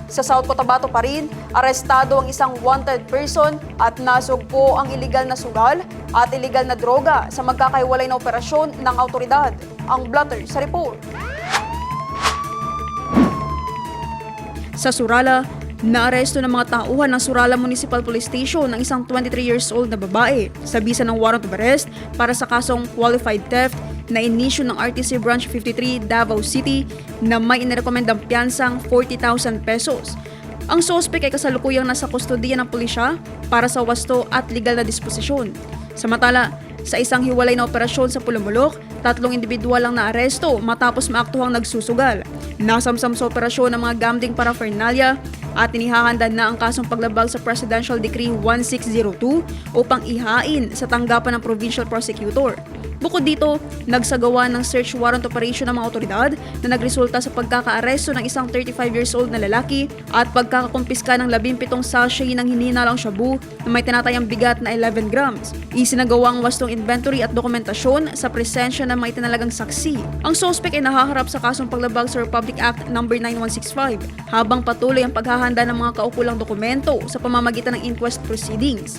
Sa South Cotabato pa rin, arestado ang isang wanted person at nasugpo ang iligal na sugal at iligal na droga sa magkakaiwalay na operasyon ng awtoridad. Ang blotter sa report. Sa Surala, naaresto ng mga tauhan ng Surala Municipal Police Station ng isang 23 years old na babae sa bisa ng warrant of arrest para sa kasong qualified theft na inisyu ng RTC Branch 53 Davao City na may inirekomendang piyansang 40,000 pesos. Ang sospek ay kasalukuyang nasa kustodiya ng pulisya para sa wasto at legal na disposisyon. Samantala, sa isang hiwalay na operasyon sa Pulumulok, 3 individual ang naaresto matapos maaktuhang nagsusugal. Nasamsam sa operasyon ng mga gambling paraphernalia at inihahanda na ang kasong paglabag sa Presidential Decree 1602 upang ihain sa tanggapan ng Provincial Prosecutor. Bukod dito, nagsagawa ng search warrant operation ng mga otoridad na nagresulta sa pagkakaaresto ng isang 35 years old na lalaki at pagkakakumpiska ng 17 sachet ng hininalang shabu na may tinatayang bigat na 11 grams. Isinagawa ang wastong inventory at dokumentasyon sa presensya ng mga itinalagang saksi. Ang sospek ay nahaharap sa kasong paglabag sa Republic Act No. 9165 habang patuloy ang paghahanda ng mga kaukulang dokumento sa pamamagitan ng inquest proceedings.